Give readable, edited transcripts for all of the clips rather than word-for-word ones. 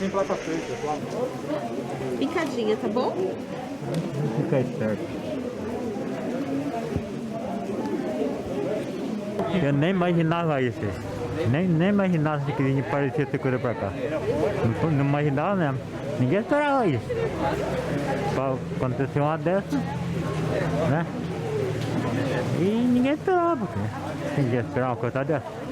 tem placa preta, claro. Picadinha, tá bom? Fica esperto. Eu nem imaginava isso. Nem imaginava que ia parecer essa coisa pra cá. Não imaginava mesmo. Ninguém esperava isso. Pra acontecer uma dessa, né? E ninguém esperava, porque ninguém esperava uma coisa dessa.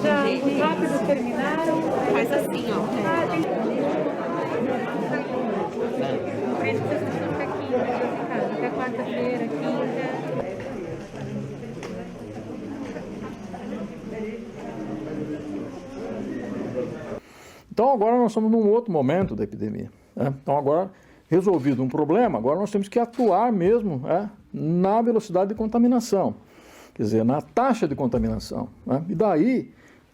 Já, rápido terminaram. Faz assim, ó. Por isso que vocês precisam ficar aqui, até quarta-feira, quinta. Então agora nós estamos num outro momento da epidemia, né? Então agora, resolvido um problema, agora nós temos que atuar mesmo, né, na velocidade de contaminação, quer dizer, na taxa de contaminação, né? E daí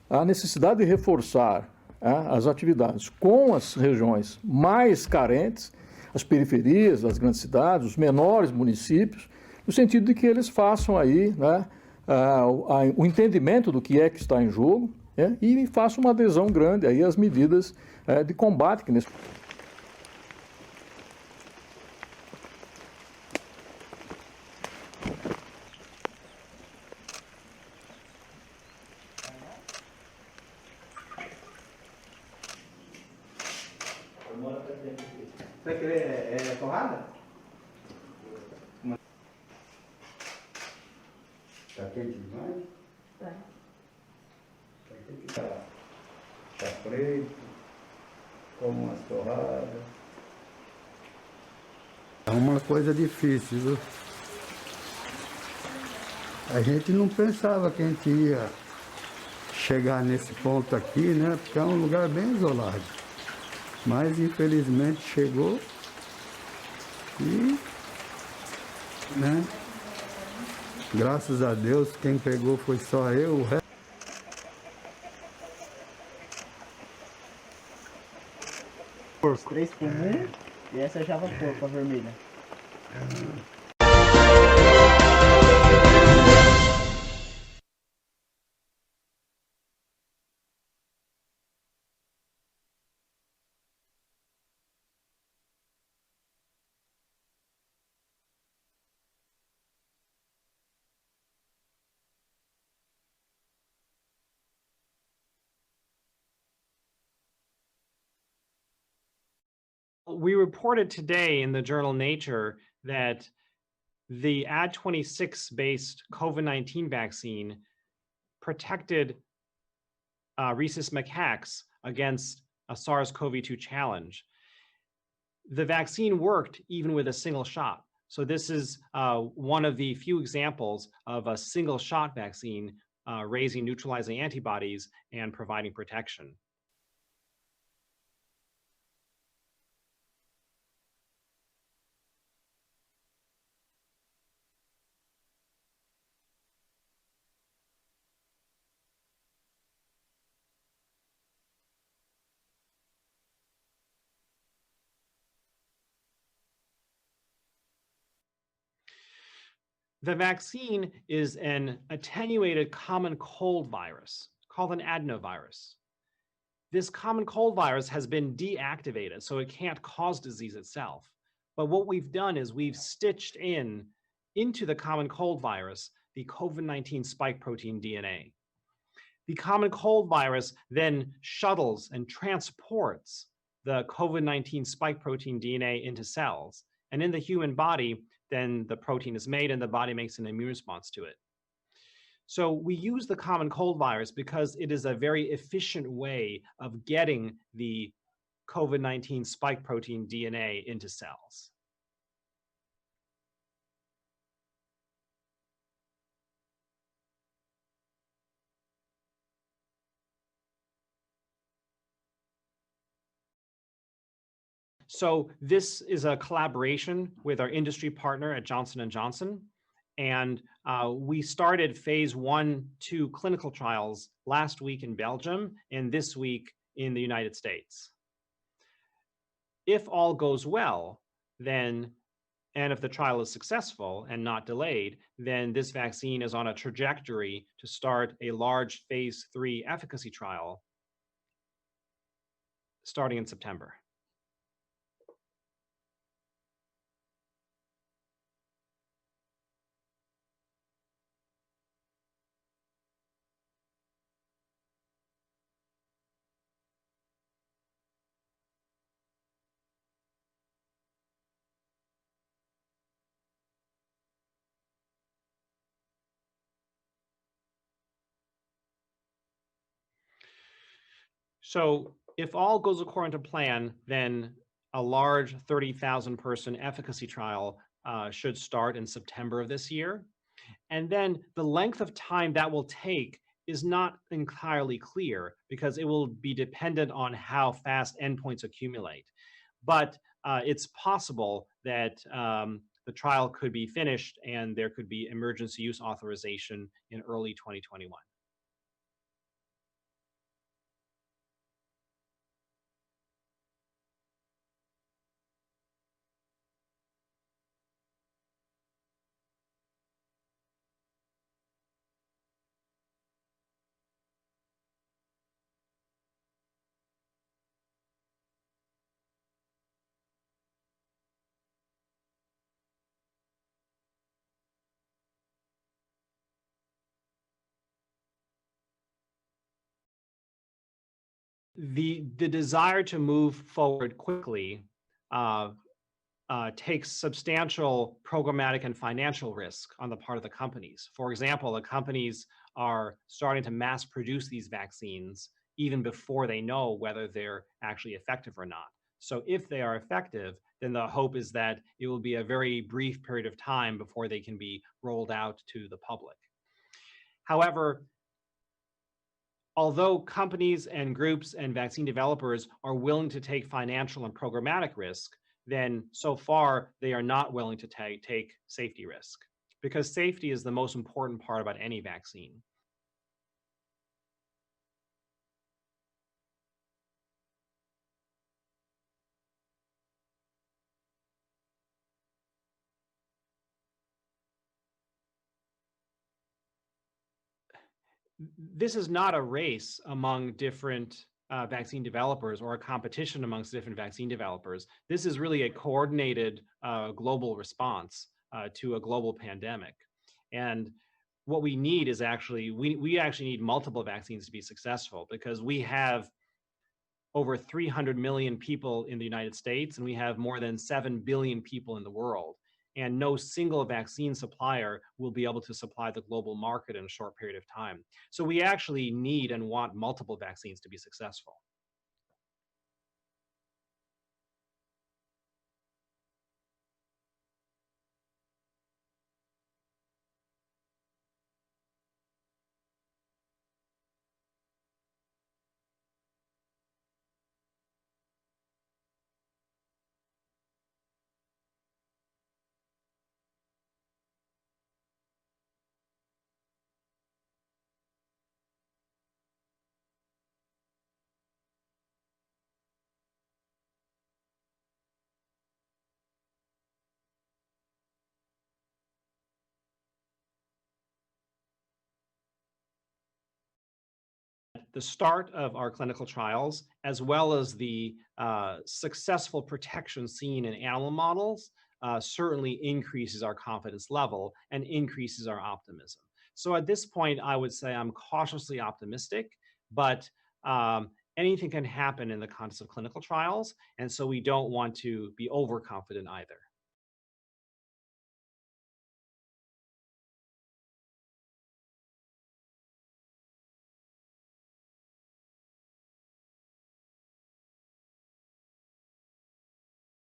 a necessidade de reforçar, né, as atividades com as regiões mais carentes, as periferias das grandes cidades, os menores municípios, no sentido de que eles façam aí, né, o entendimento do que é que está em jogo, e façam uma adesão grande aí às medidas de combate que nesse Você vai querer torrada? Tá quente demais? Tá. Tá quente. Tá preto, como umas torradas. É uma coisa difícil, viu? A gente não pensava que a gente ia chegar nesse ponto aqui, né? Porque é um lugar bem isolado. Mas infelizmente chegou e, né? Graças a Deus, quem pegou foi só eu, o resto. Porco. 3 comum e essa é Java porco, a vermelha. We reported today in the journal Nature that the Ad26 based COVID-19 vaccine protected rhesus macaques against a SARS-CoV-2 challenge. The vaccine worked even with a single shot. So this is one of the few examples of a single shot vaccine raising neutralizing antibodies and providing protection. The vaccine is an attenuated common cold virus called an adenovirus. This common cold virus has been deactivated, so it can't cause disease itself. But what we've done is we've stitched into the common cold virus the COVID-19 spike protein DNA. The common cold virus then shuttles and transports the COVID-19 spike protein DNA into cells. And in the human body, then the protein is made and the body makes an immune response to it. So we use the common cold virus because it is a very efficient way of getting the COVID-19 spike protein DNA into cells. So this is a collaboration with our industry partner at Johnson & Johnson. And we started phase 1/2 clinical trials last week in Belgium and this week in the United States. If all goes well, then, and if the trial is successful and not delayed, then this vaccine is on a trajectory to start a large phase 3 efficacy trial starting in September. So if all goes according to plan, then a large 30,000 person efficacy trial should start in September of this year. And then the length of time that will take is not entirely clear because it will be dependent on how fast endpoints accumulate. But it's possible that the trial could be finished and there could be emergency use authorization in early 2021. The desire to move forward quickly takes substantial programmatic and financial risk on the part of the companies. For example, the companies are starting to mass produce these vaccines even before they know whether they're actually effective or not. So if they are effective, then the hope is that it will be a very brief period of time before they can be rolled out to the public. However, although companies and groups and vaccine developers are willing to take financial and programmatic risk, then so far they are not willing to take safety risk, because safety is the most important part about any vaccine. This is not a race among different vaccine developers or a competition amongst different vaccine developers. This is really a coordinated global response to a global pandemic. And what we need is actually, we actually need multiple vaccines to be successful, because we have over 300 million people in the United States, and we have more than 7 billion people in the world. And no single vaccine supplier will be able to supply the global market in a short period of time. So we actually need and want multiple vaccines to be successful. The start of our clinical trials, as well as the successful protection seen in animal models, certainly increases our confidence level and increases our optimism. So at this point, I would say I'm cautiously optimistic, but anything can happen in the context of clinical trials, and so we don't want to be overconfident either.